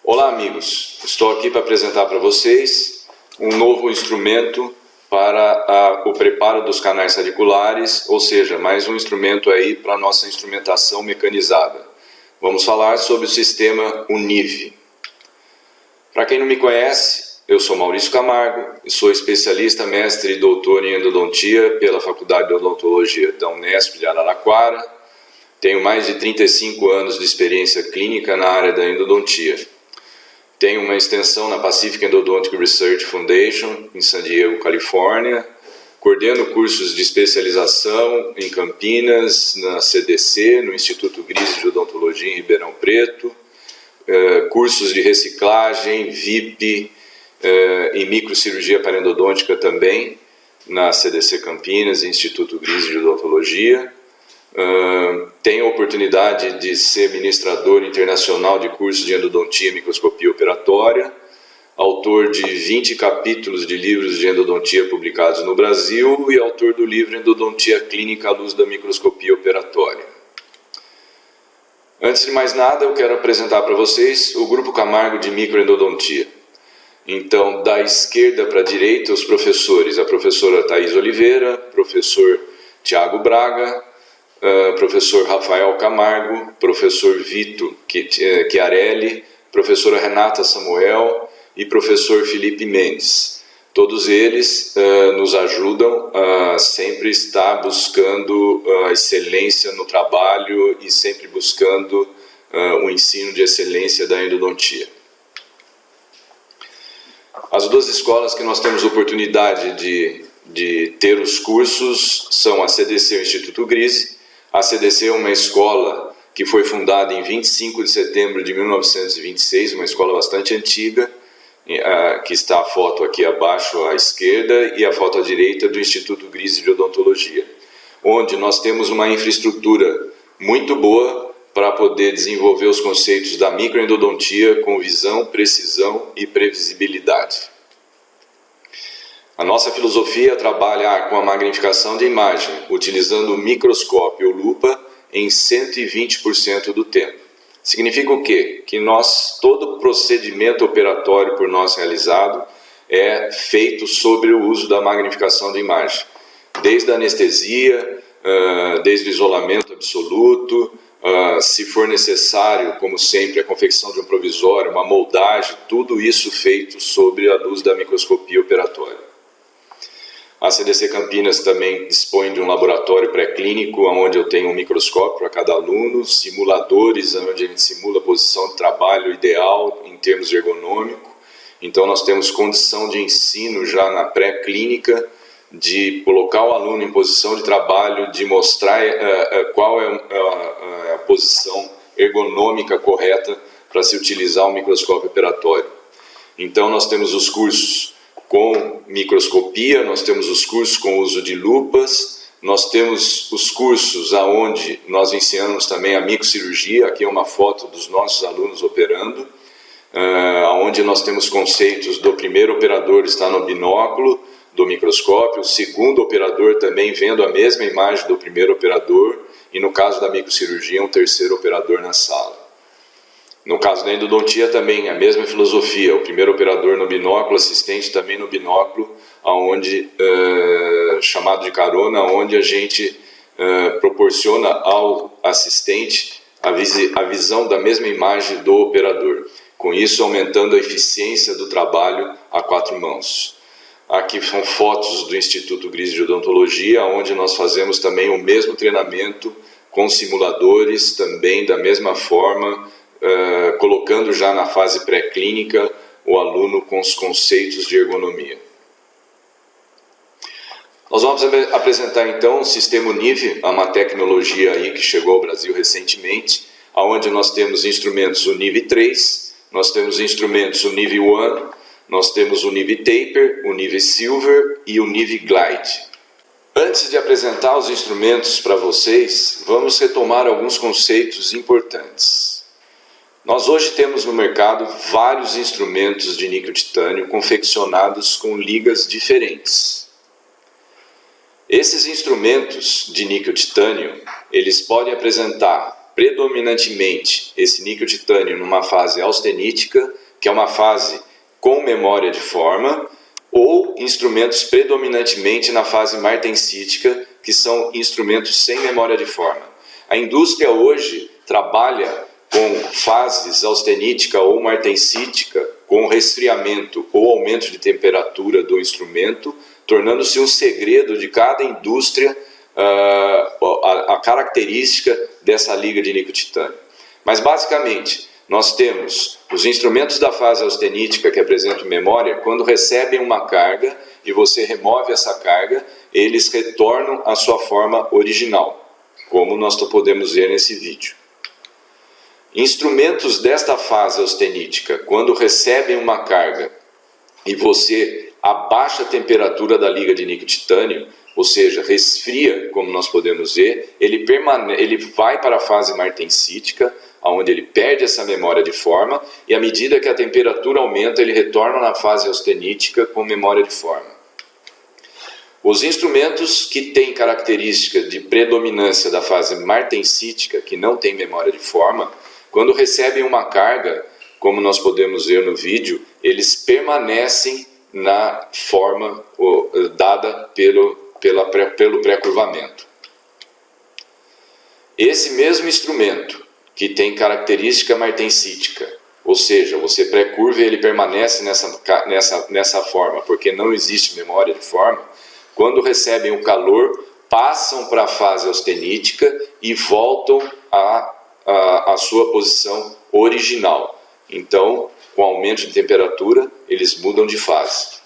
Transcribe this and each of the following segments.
Olá amigos, estou aqui para apresentar para vocês um novo instrumento para o preparo dos canais radiculares, ou seja, mais um instrumento aí para a nossa instrumentação mecanizada. Vamos falar sobre o sistema UNIV. Para quem não me conhece, eu sou Maurício Camargo e sou especialista, mestre e doutor em endodontia pela Faculdade de Odontologia da Unesp de Araraquara. Tenho mais de 35 anos de experiência clínica na área da endodontia. Tenho uma extensão na Pacific Endodontic Research Foundation, em San Diego, Califórnia. Coordeno cursos de especialização em Campinas, na CDC, no Instituto Grise de Odontologia em Ribeirão Preto. Cursos de reciclagem, VIP e microcirurgia parendodôntica também, na CDC Campinas e Instituto Grise de Odontologia. Tenho a oportunidade de ser ministrador internacional de cursos de endodontia e microscopia operatória, autor de 20 capítulos de livros de endodontia publicados no Brasil e autor do livro Endodontia Clínica à Luz da Microscopia Operatória. Antes de mais nada, eu quero apresentar para vocês o Grupo Camargo de Microendodontia. Então, da esquerda para a direita, os professores, a professora Thaís Oliveira, professor Tiago Braga, professor Rafael Camargo, professor Vito Chiarelli, professora Renata Samuel e professor Felipe Mendes. Todos eles nos ajudam a sempre estar buscando a excelência no trabalho e sempre buscando o ensino de excelência da endodontia. As duas escolas que nós temos oportunidade de ter os cursos são a CDC e o Instituto Grise. A CDC é uma escola que foi fundada em 25 de setembro de 1926, uma escola bastante antiga, que está a foto aqui abaixo à esquerda e a foto à direita do Instituto Grise de Odontologia, onde nós temos uma infraestrutura muito boa para poder desenvolver os conceitos da microendodontia com visão, precisão e previsibilidade. A nossa filosofia trabalha com a magnificação de imagem, utilizando o microscópio ou lupa em 120% do tempo. Significa o quê? Que todo procedimento operatório por nós realizado é feito sobre o uso da magnificação de imagem. Desde a anestesia, desde o isolamento absoluto, se for necessário, como sempre, a confecção de um provisório, uma moldagem, tudo isso feito sobre a luz da microscopia operatória. A CDC Campinas também dispõe de um laboratório pré-clínico, onde eu tenho um microscópio para cada aluno, simuladores, onde a gente simula a posição de trabalho ideal em termos ergonômicos. Então nós temos condição de ensino já na pré-clínica, de colocar o aluno em posição de trabalho, de mostrar qual é a posição ergonômica correta para se utilizar o microscópio operatório. Então nós temos os cursos com microscopia, nós temos os cursos com uso de lupas, nós temos os cursos onde nós ensinamos também a microcirurgia. Aqui é uma foto dos nossos alunos operando, onde nós temos conceitos do primeiro operador estar no binóculo do microscópio, o segundo operador também vendo a mesma imagem do primeiro operador e no caso da microcirurgia um terceiro operador na sala. No caso da endodontia também a mesma filosofia, o primeiro operador no binóculo, assistente também no binóculo, chamado de carona, onde a gente proporciona ao assistente a visão da mesma imagem do operador, com isso aumentando a eficiência do trabalho a quatro mãos. Aqui são fotos do Instituto Grise de Odontologia, onde nós fazemos também o mesmo treinamento com simuladores, também da mesma forma, colocando já na fase pré-clínica o aluno com os conceitos de ergonomia. Nós vamos apresentar então o sistema UNIV, uma tecnologia aí que chegou ao Brasil recentemente, onde nós temos instrumentos UNIV 3, nós temos instrumentos UNIV 1, nós temos UNIV Taper, UNIV Silver e UNIV Glide. Antes de apresentar os instrumentos para vocês, vamos retomar alguns conceitos importantes. Nós hoje temos no mercado vários instrumentos de níquel titânio confeccionados com ligas diferentes. Esses instrumentos de níquel titânio, eles podem apresentar predominantemente esse níquel titânio numa fase austenítica que é uma fase com memória de forma, ou instrumentos predominantemente na fase martensítica, que são instrumentos sem memória de forma. A indústria hoje trabalha com fases austenítica ou martensítica, com resfriamento ou aumento de temperatura do instrumento, tornando-se um segredo de cada indústria a característica dessa liga de níquel titânio. Mas basicamente, nós temos os instrumentos da fase austenítica que apresentam memória, quando recebem uma carga e você remove essa carga, eles retornam à sua forma original, como nós podemos ver nesse vídeo. Instrumentos desta fase austenítica, quando recebem uma carga e você abaixa a temperatura da liga de níquel titânio, ou seja, resfria, como nós podemos ver, ele vai para a fase martensítica, onde ele perde essa memória de forma, e à medida que a temperatura aumenta, ele retorna na fase austenítica com memória de forma. Os instrumentos que têm características de predominância da fase martensítica, que não tem memória de forma, quando recebem uma carga, como nós podemos ver no vídeo, eles permanecem na forma dada pelo pré-curvamento. Esse mesmo instrumento, que tem característica martensítica, ou seja, você pré-curva e ele permanece nessa forma, porque não existe memória de forma, quando recebem o calor, passam para a fase austenítica e voltam à sua posição original. Então, com aumento de temperatura, eles mudam de fase.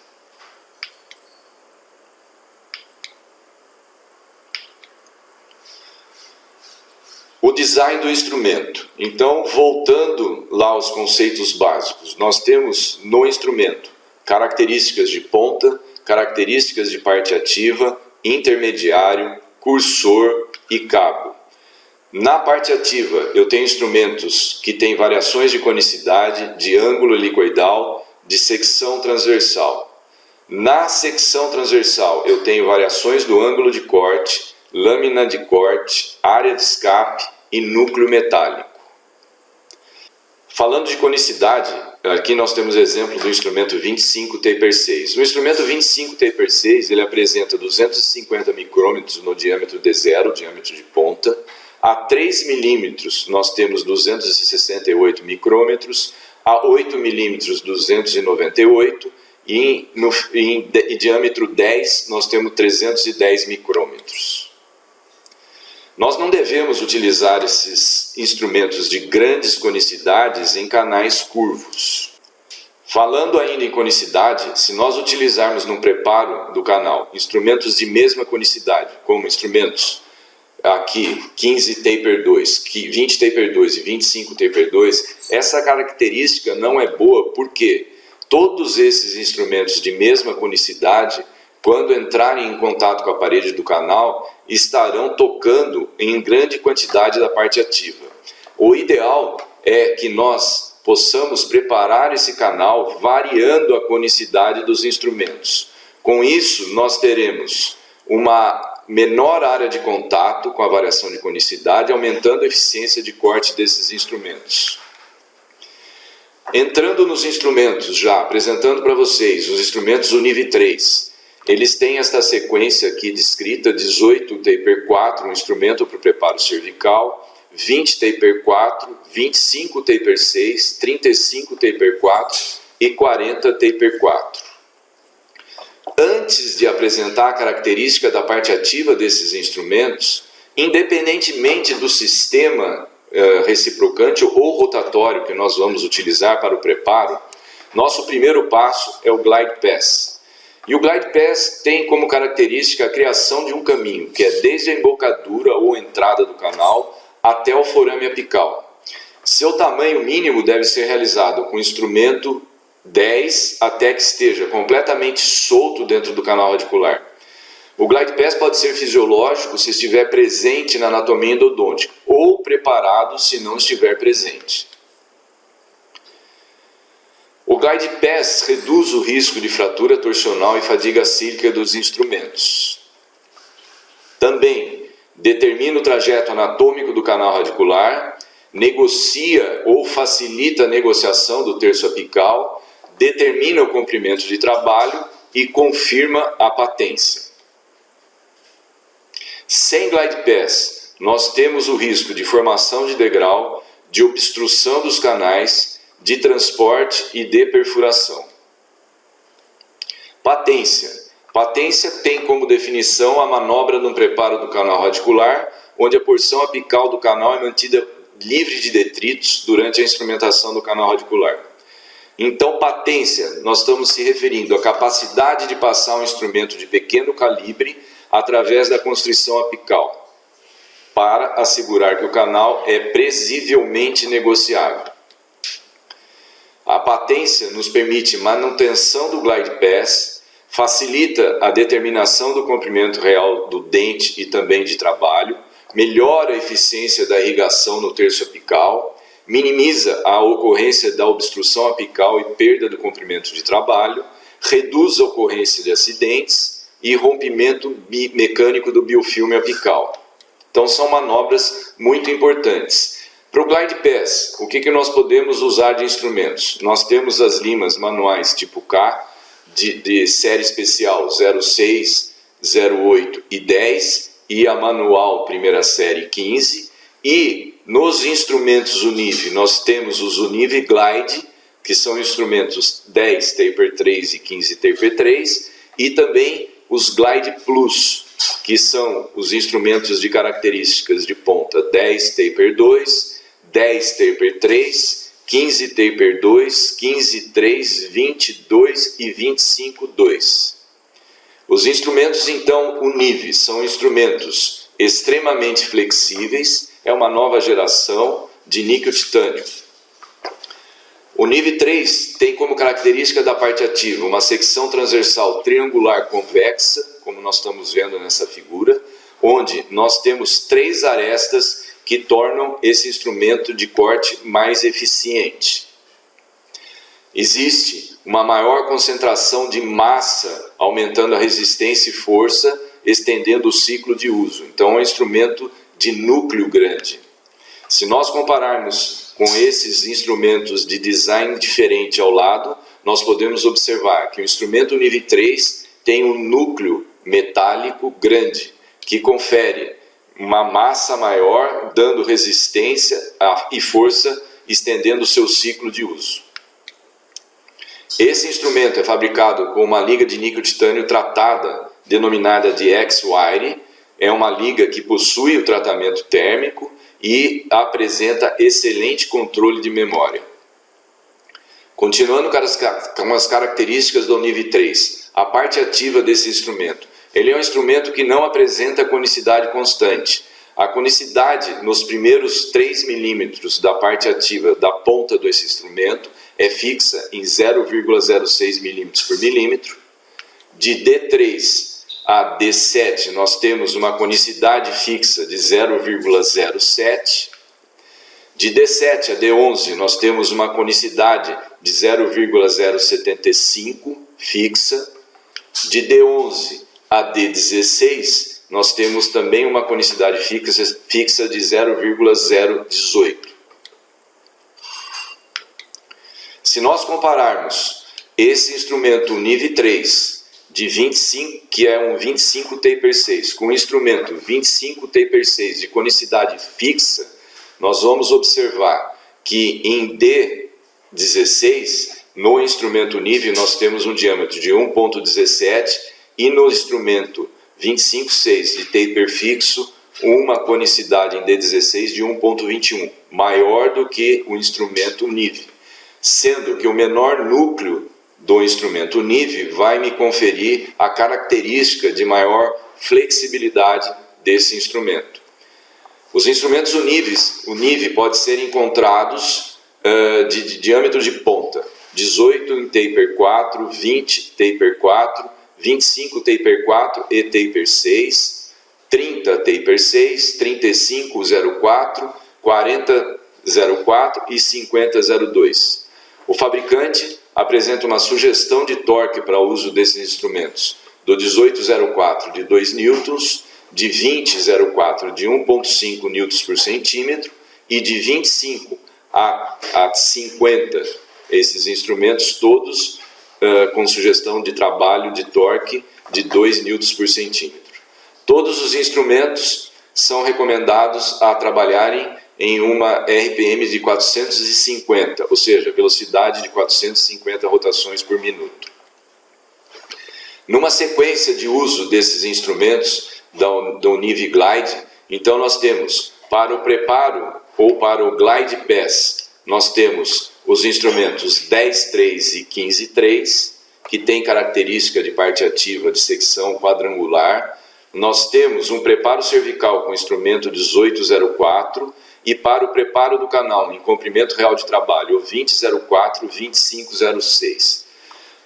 O design do instrumento. Então, voltando lá aos conceitos básicos, nós temos no instrumento características de ponta, características de parte ativa, intermediário, cursor e cabo. Na parte ativa, eu tenho instrumentos que têm variações de conicidade, de ângulo helicoidal, de secção transversal. Na secção transversal, eu tenho variações do ângulo de corte, lâmina de corte, área de escape e núcleo metálico. Falando de conicidade, aqui nós temos exemplo do instrumento 25 Taper 6. O instrumento 25 Taper 6 ele apresenta 250 micrômetros no diâmetro D0, diâmetro de ponta. A 3 milímetros nós temos 268 micrômetros, a 8 milímetros 298 e em diâmetro 10 nós temos 310 micrômetros. Nós não devemos utilizar esses instrumentos de grandes conicidades em canais curvos. Falando ainda em conicidade, se nós utilizarmos no preparo do canal instrumentos de mesma conicidade, como instrumentos aqui 15 Taper 2, 20 Taper 2 e 25 Taper 2, essa característica não é boa porque todos esses instrumentos de mesma conicidade, quando entrarem em contato com a parede do canal, estarão tocando em grande quantidade da parte ativa. O ideal é que nós possamos preparar esse canal variando a conicidade dos instrumentos. Com isso, nós teremos uma menor área de contato com a variação de conicidade, aumentando a eficiência de corte desses instrumentos. Entrando nos instrumentos já, apresentando para vocês os instrumentos Univ 3. Eles têm esta sequência aqui descrita: 18 Taper 4, um instrumento para o preparo cervical, 20 Taper 4, 25 Taper 6, 35 Taper 4 e 40 Taper 4. Antes de apresentar a característica da parte ativa desses instrumentos, independentemente do sistema reciprocante ou rotatório que nós vamos utilizar para o preparo, nosso primeiro passo é o Glide Pass. E o Glide Pass tem como característica a criação de um caminho, que é desde a embocadura ou entrada do canal até o forame apical. Seu tamanho mínimo deve ser realizado com instrumento 10 até que esteja completamente solto dentro do canal radicular. O Glide Pass pode ser fisiológico se estiver presente na anatomia endodôntica ou preparado se não estiver presente. O Glide Pass reduz o risco de fratura torsional e fadiga cílica dos instrumentos. Também determina o trajeto anatômico do canal radicular, negocia ou facilita a negociação do terço apical, determina o comprimento de trabalho e confirma a patência. Sem glide pass, nós temos o risco de formação de degrau, de obstrução dos canais, de transporte e de perfuração. Patência. Patência tem como definição a manobra no preparo do canal radicular, onde a porção apical do canal é mantida livre de detritos durante a instrumentação do canal radicular. Então, patência, nós estamos se referindo à capacidade de passar um instrumento de pequeno calibre através da constrição apical, para assegurar que o canal é presivelmente negociável. A patência nos permite manutenção do glide pass, facilita a determinação do comprimento real do dente e também de trabalho, melhora a eficiência da irrigação no terço apical, minimiza a ocorrência da obstrução apical e perda do comprimento de trabalho, reduz a ocorrência de acidentes e rompimento mecânico do biofilme apical. Então são manobras muito importantes. Para o glide pass, o que nós podemos usar de instrumentos? Nós temos as limas manuais tipo K, de série especial 06, 08 e 10 e a manual primeira série 15, e nos instrumentos Univ nós temos os Univ Glide, que são instrumentos 10 Taper 3 e 15 Taper 3, e também os Glide Plus, que são os instrumentos de características de ponta 10 Taper 2, 10 Taper 3, 15 Taper 2, 15 3, 22 e 25 2. Os instrumentos então Univ são instrumentos extremamente flexíveis, é uma nova geração de níquel-titânio. O Univ 3 tem como característica da parte ativa uma secção transversal triangular convexa, como nós estamos vendo nessa figura, onde nós temos 3 arestas que tornam esse instrumento de corte mais eficiente. Existe uma maior concentração de massa, aumentando a resistência e força, estendendo o ciclo de uso. Então é um instrumento de núcleo grande. Se nós compararmos com esses instrumentos de design diferente ao lado, nós podemos observar que o instrumento Univ 3 tem um núcleo metálico grande, que confere uma massa maior, dando resistência e força, estendendo o seu ciclo de uso. Esse instrumento é fabricado com uma liga de níquel-titânio tratada, denominada de X-Wire. É uma liga que possui o tratamento térmico e apresenta excelente controle de memória. Continuando com as características do Univ 3, a parte ativa desse instrumento. Ele é um instrumento que não apresenta conicidade constante. A conicidade nos primeiros 3 milímetros da parte ativa da ponta desse instrumento é fixa em 0,06 milímetros por milímetro. De D3 a D7 nós temos uma conicidade fixa de 0,07. De D7 a D11 nós temos uma conicidade de 0,075 fixa. De D11 a D16, nós temos também uma conicidade fixa de 0,018. Se nós compararmos esse instrumento Univ 3, de 25, que é um 25 Taper 6, com o instrumento 25 Taper 6 de conicidade fixa, nós vamos observar que em D16, no instrumento Univ, nós temos um diâmetro de 1,17 e no instrumento 25/6 de taper fixo, uma conicidade em D16 de 1,21, maior do que o instrumento Univ, sendo que o menor núcleo do instrumento Univ vai me conferir a característica de maior flexibilidade desse instrumento. Os instrumentos Univ podem ser encontrados de diâmetro de ponta, 18 em taper 4, 20 taper 4, 25 taper 4 e taper 6, 30 taper 6, 35 04, 40 04 e 50 02. O fabricante apresenta uma sugestão de torque para o uso desses instrumentos, do 1804 de 2 newtons, de 2004 de 1,5 newtons por centímetro e de 25 a 50, esses instrumentos todos com sugestão de trabalho de torque de 2 newtons por centímetro. Todos os instrumentos são recomendados a trabalharem em uma RPM de 450, ou seja, velocidade de 450 rotações por minuto. Numa sequência de uso desses instrumentos do Nive Glide, então nós temos para o preparo ou para o Glide Pass, nós temos os instrumentos 10.3 e 15.3, que tem característica de parte ativa de secção quadrangular. Nós temos um preparo cervical com instrumento 1804 e para o preparo do canal em comprimento real de trabalho, o 2004, 2506.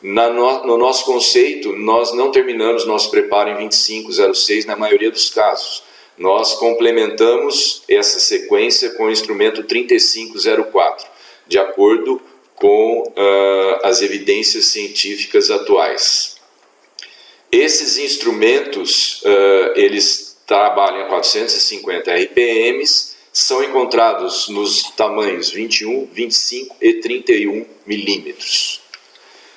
No nosso conceito, nós não terminamos nosso preparo em 2506 na maioria dos casos. Nós complementamos essa sequência com o instrumento 3504, de acordo com as evidências científicas atuais. Esses instrumentos, eles trabalham a 450 RPMs, são encontrados nos tamanhos 21, 25 e 31 milímetros.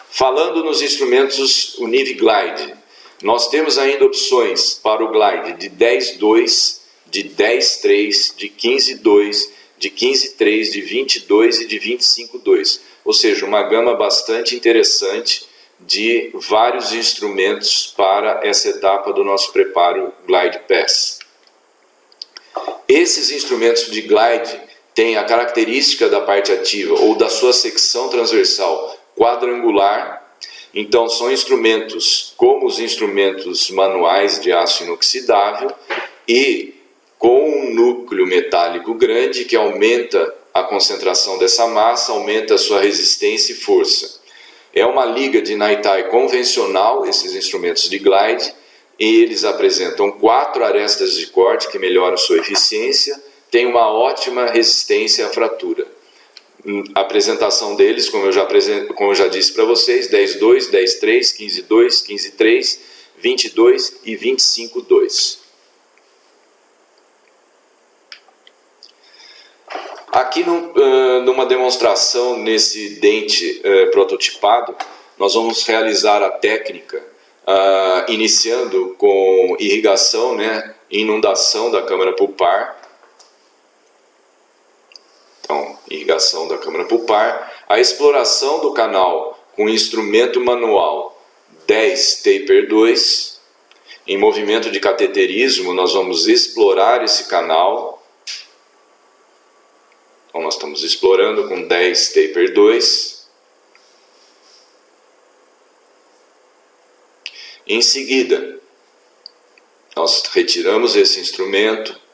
Falando nos instrumentos Nive Glide, nós temos ainda opções para o Glide de 10.2, de 10.3, de 15.2, de 15.3, de 22 e de 25.2, ou seja, uma gama bastante interessante de vários instrumentos para essa etapa do nosso preparo Glide Pass. Esses instrumentos de Glide têm a característica da parte ativa ou da sua secção transversal quadrangular, então são instrumentos como os instrumentos manuais de aço inoxidável e com um núcleo metálico grande que aumenta a concentração dessa massa, aumenta a sua resistência e força. É uma liga de Naitai convencional, esses instrumentos de Glide, e eles apresentam 4 arestas de corte que melhoram sua eficiência, tem uma ótima resistência à fratura. A apresentação deles, como eu já disse para vocês, 10.2, 10.3, 15.2, 15.3, 22 e 25.2. Aqui numa demonstração nesse dente prototipado, nós vamos realizar a técnica iniciando com irrigação, inundação da câmara pulpar. Então, irrigação da câmara pulpar, a exploração do canal com instrumento manual 10 Taper 2, em movimento de cateterismo nós vamos explorar esse canal, então nós estamos explorando com 10 Taper 2, em seguida nós retiramos esse instrumento,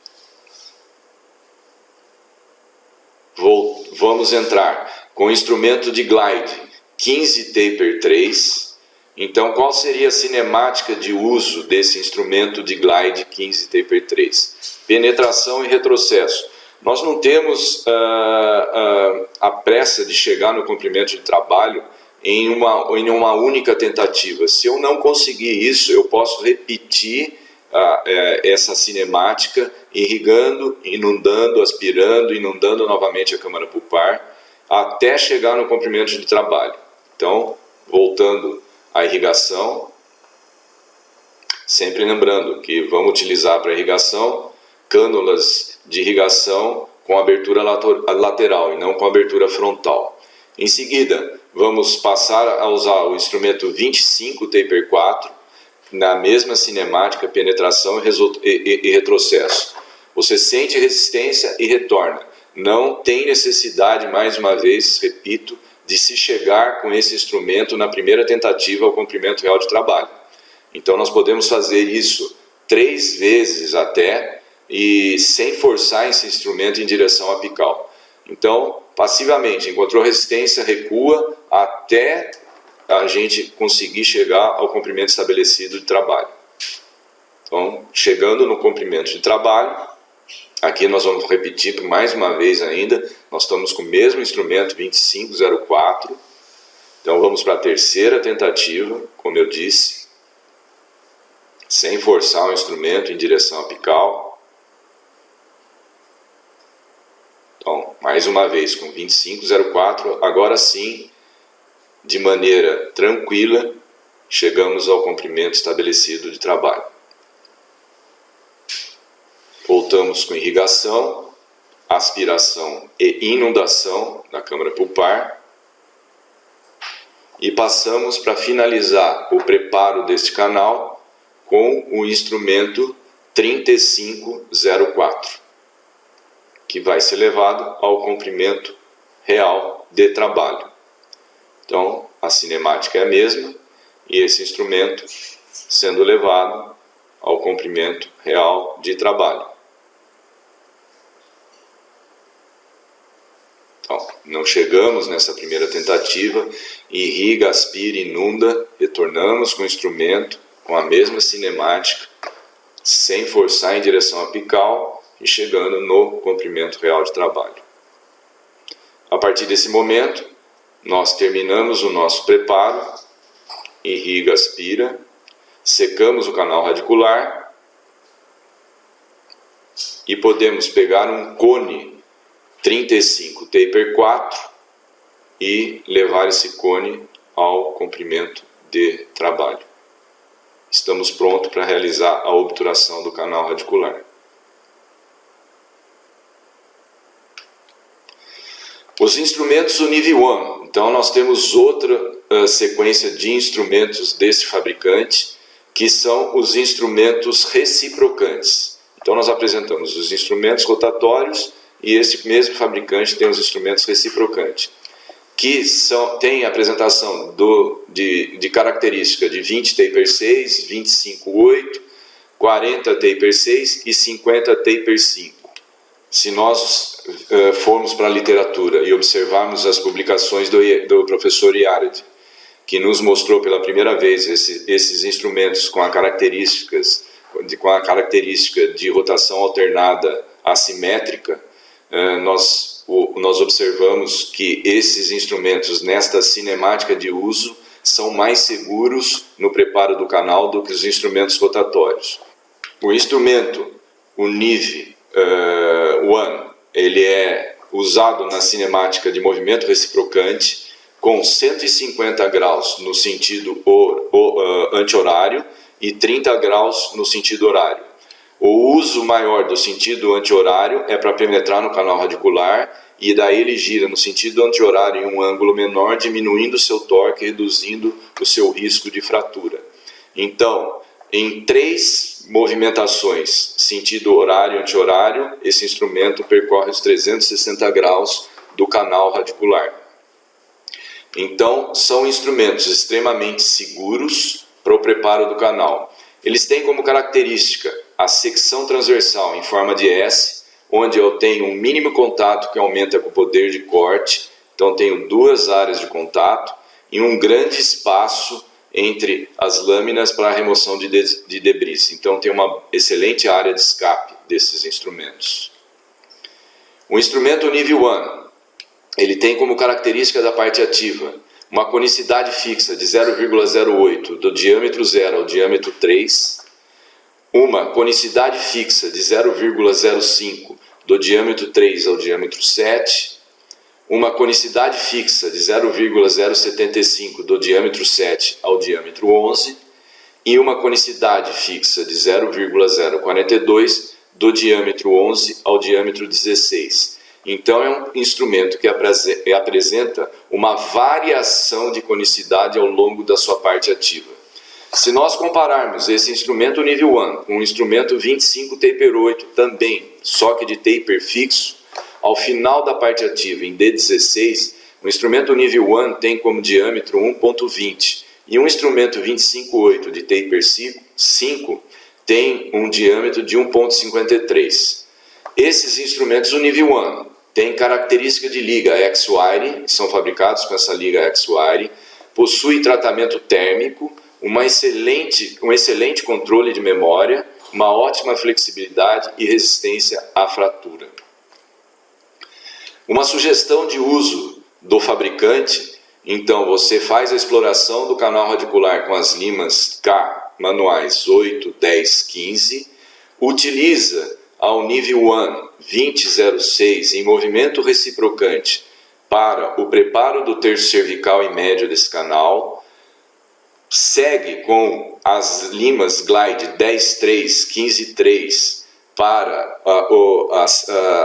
vamos entrar com o instrumento de Glide 15 Taper 3. Então, qual seria a cinemática de uso desse instrumento de Glide 15 Taper 3? Penetração e retrocesso. Nós não temos a pressa de chegar no comprimento de trabalho em uma única tentativa. Se eu não conseguir isso, eu posso repetir essa cinemática, irrigando, inundando, aspirando, inundando novamente a câmara pulpar, até chegar no comprimento de trabalho. Então, voltando à irrigação, sempre lembrando que vamos utilizar para irrigação cânulas de irrigação com abertura lateral e não com abertura frontal. Em seguida, vamos passar a usar o instrumento 25 Taper 4, na mesma cinemática, penetração e retrocesso. Você sente resistência e retorna. Não tem necessidade, mais uma vez, repito, de se chegar com esse instrumento na primeira tentativa ao comprimento real de trabalho. Então nós podemos fazer isso 3 vezes até e sem forçar esse instrumento em direção apical. Então, passivamente, encontrou resistência, recua até a gente conseguir chegar ao comprimento estabelecido de trabalho. Então, chegando no comprimento de trabalho, aqui nós vamos repetir mais uma vez ainda, nós estamos com o mesmo instrumento 2504, então vamos para a terceira tentativa, como eu disse, sem forçar o instrumento em direção apical. mais uma vez com 25,04, agora sim, de maneira tranquila, chegamos ao comprimento estabelecido de trabalho. Voltamos com irrigação, aspiração e inundação da câmara pulpar. E passamos para finalizar o preparo deste canal com o instrumento 3504, que vai ser levado ao comprimento real de trabalho. Então, a cinemática é a mesma e esse instrumento sendo levado ao comprimento real de trabalho. Então, não chegamos nessa primeira tentativa, irriga, aspira, inunda, retornamos com o instrumento, com a mesma cinemática, sem forçar em direção apical e chegando no comprimento real de trabalho. A partir desse momento, nós terminamos o nosso preparo, irriga, aspira, secamos o canal radicular e podemos pegar um cone 35 taper 4 e levar esse cone ao comprimento de trabalho. Estamos prontos para realizar a obturação do canal radicular. Os instrumentos Univ One. Então nós temos outra sequência de instrumentos desse fabricante, que são os instrumentos reciprocantes. Então nós apresentamos os instrumentos rotatórios e esse mesmo fabricante tem os instrumentos reciprocantes, que tem a apresentação de característica de 20 taper 6, 25,8, 40 taper 6 e 50 taper 5. Se nós formos para a literatura e observarmos as publicações do professor Yared, que nos mostrou pela primeira vez esses instrumentos com a característica de rotação alternada assimétrica, nós observamos que esses instrumentos nesta cinemática de uso são mais seguros no preparo do canal do que os instrumentos rotatórios. O instrumento Univ One, ele é usado na cinemática de movimento reciprocante com 150 graus no sentido anti-horário e 30 graus no sentido horário. O uso maior do sentido anti-horário é para penetrar no canal radicular e daí ele gira no sentido anti-horário em um ângulo menor, diminuindo o seu torque e reduzindo o seu risco de fratura. Então, em 3 movimentações, sentido horário e anti-horário, esse instrumento percorre os 360 graus do canal radicular. Então, são instrumentos extremamente seguros para o preparo do canal. Eles têm como característica a secção transversal em forma de S, onde eu tenho um mínimo contato que aumenta com o poder de corte, então tenho 2 áreas de contato e um grande espaço entre as lâminas para a remoção de debris. Então tem uma excelente área de escape desses instrumentos. O instrumento Univ One, ele tem como característica da parte ativa uma conicidade fixa de 0,08 do diâmetro 0 ao diâmetro 3, uma conicidade fixa de 0,05 do diâmetro 3 ao diâmetro 7, uma conicidade fixa de 0,075 do diâmetro 7 ao diâmetro 11 e uma conicidade fixa de 0,042 do diâmetro 11 ao diâmetro 16. Então é um instrumento que apresenta uma variação de conicidade ao longo da sua parte ativa. Se nós compararmos esse instrumento Univ One com o instrumento 25 taper 8 também, só que de taper fixo, ao final da parte ativa em D16, o instrumento Univ One tem como diâmetro 1,20 e um instrumento 25,8 de taper 5 tem um diâmetro de 1,53. Esses instrumentos Univ One têm característica de liga X-Wire, são fabricados com essa liga X-Wire, possui tratamento térmico, um excelente controle de memória, uma ótima flexibilidade e resistência à fratura. Uma sugestão de uso do fabricante, então você faz a exploração do canal radicular com as limas K manuais 8, 10, 15, utiliza ao nível 1 2006 em movimento reciprocante para o preparo do terço cervical e médio desse canal, segue com as limas glide 10-3, 15-3 para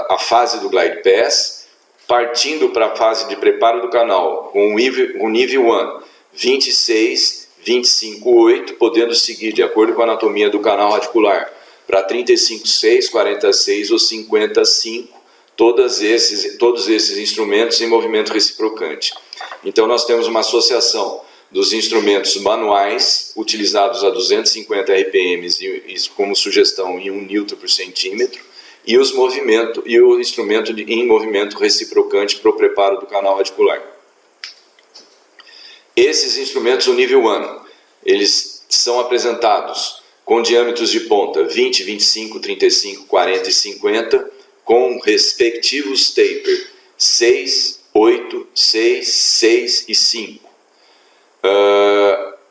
a fase do glide pass, partindo para a fase de preparo do canal com o nível 1 26, 25-8, podendo seguir de acordo com a anatomia do canal radicular para 35-6, 46 ou 50-5, todos esses instrumentos em movimento reciprocante. Então nós temos uma associação dos instrumentos manuais utilizados a 250 RPM e como sugestão em 1 Newton por centímetro, e o instrumento em movimento reciprocante para o preparo do canal radicular. Esses instrumentos, o nível 1, eles são apresentados com diâmetros de ponta 20, 25, 35, 40 e 50, com respectivos taper 6, 8, 6, 6 e 5.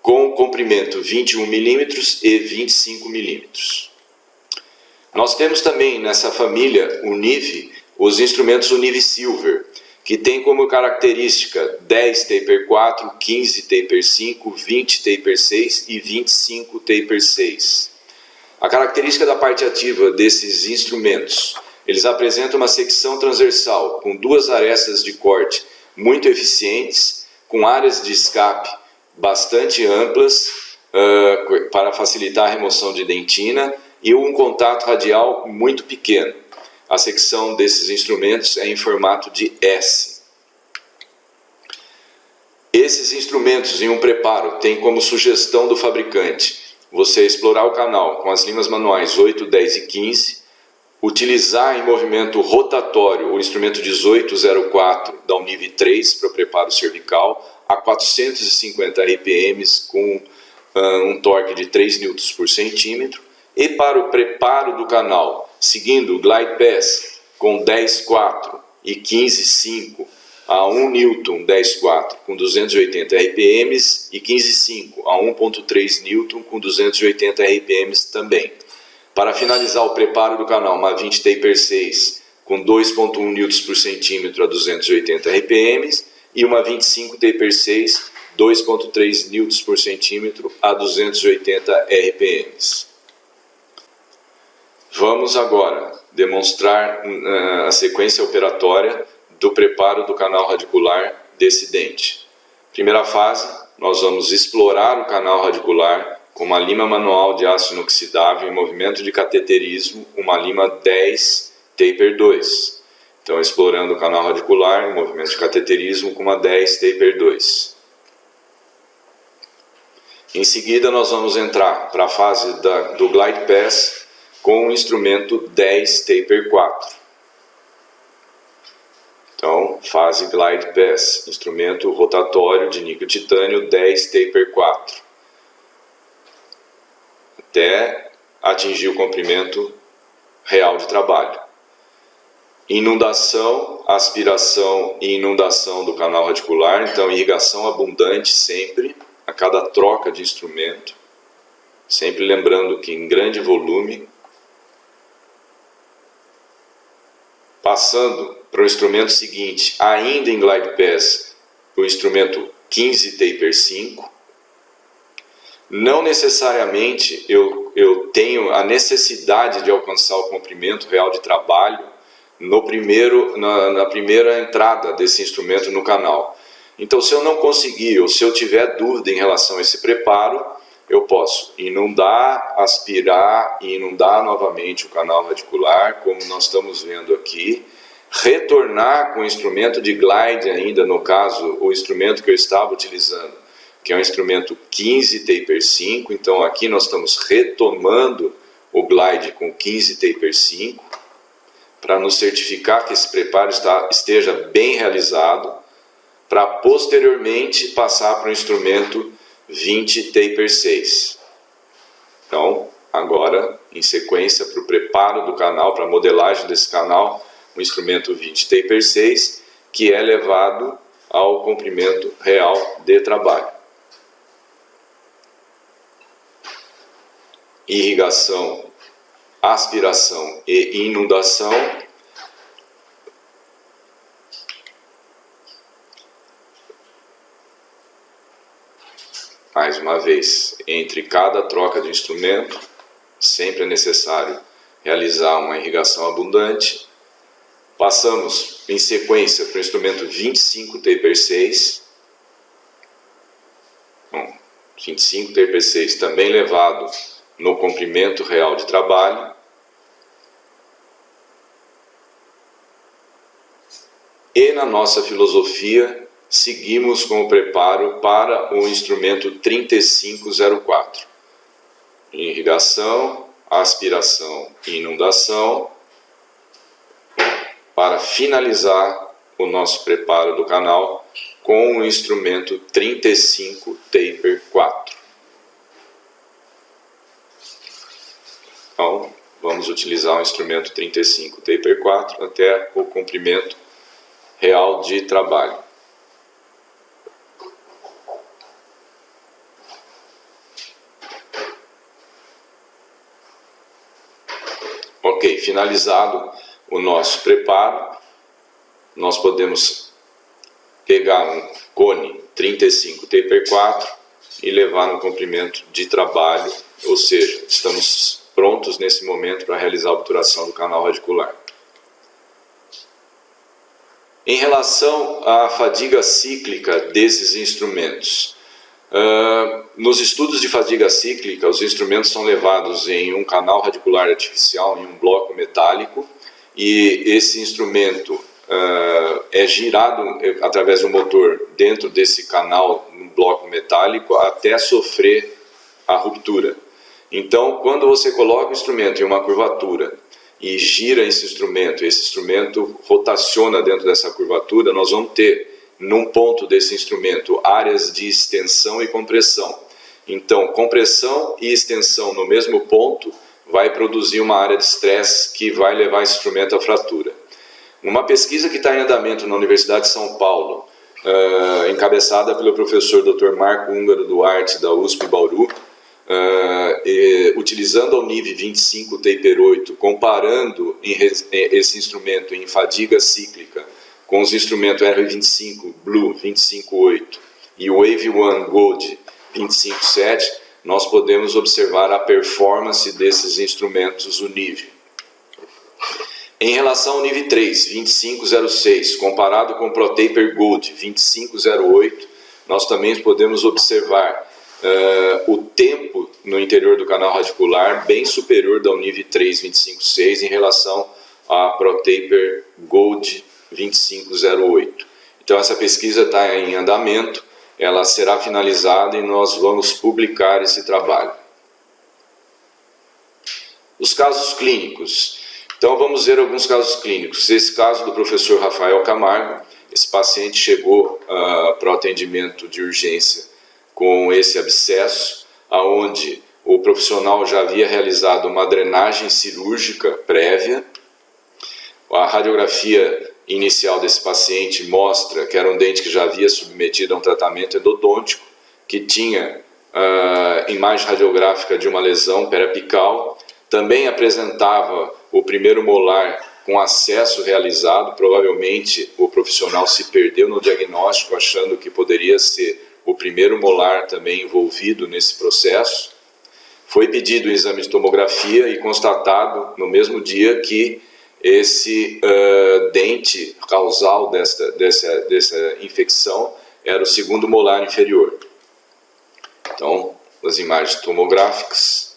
Com comprimento 21 mm e 25 mm. Nós temos também nessa família Univ os instrumentos Univ Silver, que tem como característica 10 taper 4, 15 taper 5, 20 taper 6 e 25 taper 6. A característica da parte ativa desses instrumentos: eles apresentam uma secção transversal com 2 arestas de corte muito eficientes, com áreas de escape bastante amplas para facilitar a remoção de dentina e um contato radial muito pequeno. A secção desses instrumentos é em formato de S. Esses instrumentos em um preparo têm como sugestão do fabricante você explorar o canal com as limas manuais 8, 10 e 15, utilizar em movimento rotatório o instrumento 1804 da Univ 3 para o preparo cervical a 450 RPM com um torque de 3 Nm por centímetro, e para o preparo do canal, seguindo o glide pass com 10.4 e 15.5 a 1 Nm 10.4 com 280 RPM e 15.5 a 1.3 Nm com 280 RPM também. Para finalizar o preparo do canal, uma 20 taper 6 com 2.1 Nm por centímetro a 280 RPM e uma 25 taper 6, 2.3 Nm por centímetro a 280 RPM. Vamos agora demonstrar a sequência operatória do preparo do canal radicular desse dente. Primeira fase, nós vamos explorar o canal radicular com uma lima manual de aço inoxidável em movimento de cateterismo, uma lima 10 taper 2. Então, explorando o canal radicular em movimento de cateterismo com uma 10 taper 2. Em seguida, nós vamos entrar para a fase do glide pass com o instrumento 10 taper 4. Então, fase glide pass, instrumento rotatório de níquel titânio 10 taper 4, até atingir o comprimento real de trabalho. Inundação, aspiração e inundação do canal radicular, então irrigação abundante sempre, a cada troca de instrumento, sempre lembrando que em grande volume. Passando para o instrumento seguinte, ainda em glide pass, o instrumento 15 taper 5. Não necessariamente eu tenho a necessidade de alcançar o comprimento real de trabalho na primeira entrada desse instrumento no canal. Então, se eu não conseguir, ou se eu tiver dúvida em relação a esse preparo, eu posso inundar, aspirar e inundar novamente o canal radicular, como nós estamos vendo aqui, retornar com o instrumento de glide ainda, no caso, o instrumento que eu estava utilizando, que é um instrumento 15 taper 5, então aqui nós estamos retomando o glide com 15 taper 5, para nos certificar que esse preparo esteja bem realizado, para posteriormente passar para o instrumento 20 taper 6. Então, agora, em sequência, para o preparo do canal, para a modelagem desse canal, o instrumento 20 taper 6, que é levado ao comprimento real de trabalho. Irrigação aspiração e inundação. Mais uma vez, entre cada troca de instrumento, sempre é necessário realizar uma irrigação abundante. Passamos em sequência para o instrumento 25 Taper 6. Bom, 25 Taper 6 também levado no comprimento real de trabalho. E na nossa filosofia, seguimos com o preparo para o instrumento 3504. Irrigação, aspiração e inundação, para finalizar o nosso preparo do canal com o instrumento 35 Taper 4. Então, vamos utilizar o instrumento 35 Taper 4 até o comprimento real de trabalho. Ok, finalizado o nosso preparo, nós podemos pegar um cone 35 Taper 4 e levar no comprimento de trabalho, ou seja, estamos prontos nesse momento para realizar a obturação do canal radicular. Em relação à fadiga cíclica desses instrumentos, nos estudos de fadiga cíclica, os instrumentos são levados em um canal radicular artificial, em um bloco metálico, e esse instrumento é girado através de um motor dentro desse canal, no bloco metálico, até sofrer a ruptura. Então, quando você coloca o instrumento em uma curvatura e gira esse instrumento rotaciona dentro dessa curvatura, nós vamos ter, num ponto desse instrumento, áreas de extensão e compressão. Então, compressão e extensão no mesmo ponto vai produzir uma área de estresse que vai levar esse instrumento à fratura. Uma pesquisa que está em andamento na Universidade de São Paulo, encabeçada pelo professor Dr. Marco Húngaro Duarte, da USP Bauru, utilizando a Univ 25 Taper 8, comparando esse instrumento em fadiga cíclica com os instrumentos R25 Blue 25.8 e o Wave One Gold 25.7, nós podemos observar a performance desses instrumentos Univ. Em relação ao Univ 3 25.06, comparado com o ProTaper Gold 25.08, nós também podemos observar o tempo no interior do canal radicular bem superior da Univ 3 25.6 em relação a ProTaper Gold 25.08. Então essa pesquisa está em andamento, ela será finalizada e nós vamos publicar esse trabalho. Os casos clínicos. Então vamos ver alguns casos clínicos. Esse caso do professor Rafael Camargo, esse paciente chegou para o atendimento de urgência com esse abscesso, aonde o profissional já havia realizado uma drenagem cirúrgica prévia. A radiografia inicial desse paciente mostra que era um dente que já havia submetido a um tratamento endodôntico, que tinha imagem radiográfica de uma lesão periapical, também apresentava o primeiro molar com acesso realizado. Provavelmente o profissional se perdeu no diagnóstico, achando que poderia ser o primeiro molar também envolvido nesse processo. Foi pedido o exame de tomografia e constatado no mesmo dia que esse dente causal dessa infecção era o segundo molar inferior. Então, as imagens tomográficas.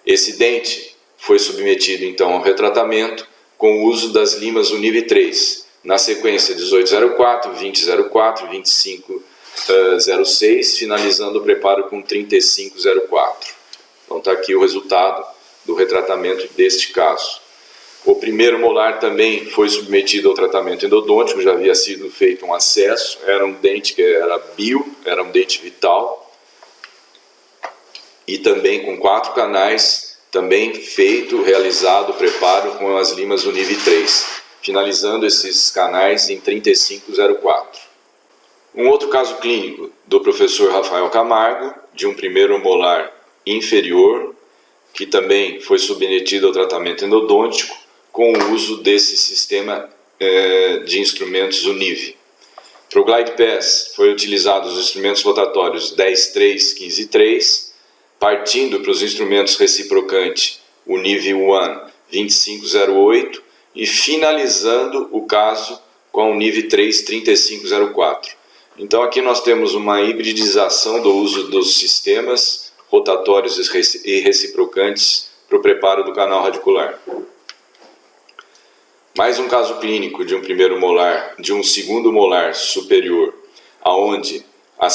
Esse dente foi submetido então ao retratamento com o uso das limas Univ 3, na sequência 1804, 2004, 2506, finalizando o preparo com 3504. Então está aqui o resultado do retratamento deste caso. O primeiro molar também foi submetido ao tratamento endodôntico, já havia sido feito um acesso, era um dente que era bio, era um dente vital, e também com 4 canais, também realizado o preparo com as limas Univ 3, finalizando esses canais em 3504. Um outro caso clínico do professor Rafael Camargo, de um primeiro molar inferior, que também foi submetido ao tratamento endodôntico com o uso desse sistema de instrumentos UNIV. Para o Glide Pass foi utilizados os instrumentos rotatórios 10.3, 15.3, partindo para os instrumentos reciprocante UNIV 1 2508 e finalizando o caso com a UNIV 3 3504. Então aqui nós temos uma hibridização do uso dos sistemas rotatórios e reciprocantes para o preparo do canal radicular. Mais um caso clínico de um primeiro molar, de um segundo molar superior, aonde a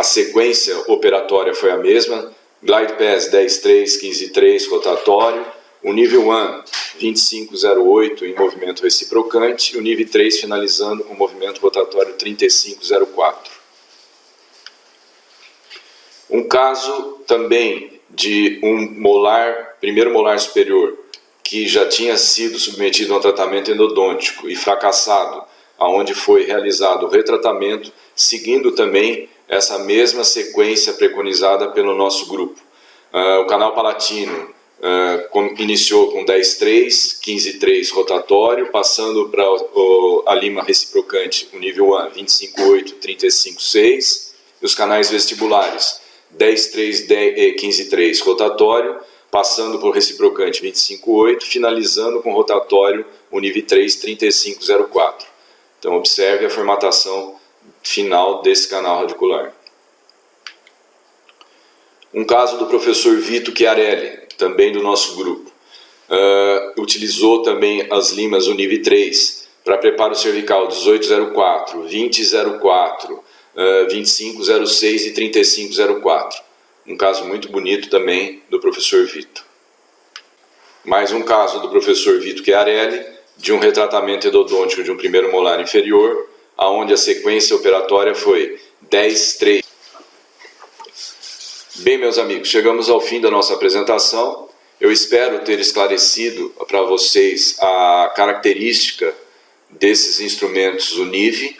sequência operatória foi a mesma, Glide Pass 10.3, 15.3 rotatório, o nível 1 2508 em movimento reciprocante e o nível 3 finalizando com movimento rotatório 3504. Um caso também de um primeiro molar superior, que já tinha sido submetido a um tratamento endodôntico e fracassado, aonde foi realizado o retratamento, seguindo também essa mesma sequência preconizada pelo nosso grupo. O canal palatino iniciou com 10.3, 15.3 rotatório, passando para a lima reciprocante, o nível 1, 25.8, 35.6, e os canais vestibulares, 10.3, 15.3 rotatório, passando por reciprocante 25.8, finalizando com rotatório o nível 3, 3504. Então observe a formatação final desse canal radicular. Um caso do professor Vito Chiarelli, também do nosso grupo. Utilizou também as limas UNIV 3 para preparo cervical 1804, 2004, 2506 e 3504. Um caso muito bonito também do professor Vito. Mais um caso do professor Vito Chiarelli, de um retratamento endodôntico de um primeiro molar inferior, aonde a sequência operatória foi 10.3. Bem, meus amigos, chegamos ao fim da nossa apresentação. Eu espero ter esclarecido para vocês a característica desses instrumentos UNIV,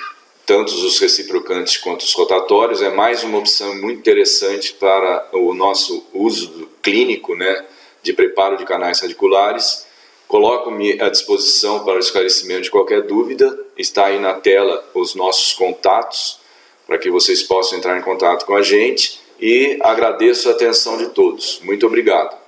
tanto os reciprocantes quanto os rotatórios. É mais uma opção muito interessante para o nosso uso clínico, de preparo de canais radiculares. Coloco-me à disposição para o esclarecimento de qualquer dúvida. Está aí na tela os nossos contatos, para que vocês possam entrar em contato com a gente. E agradeço a atenção de todos. Muito obrigado.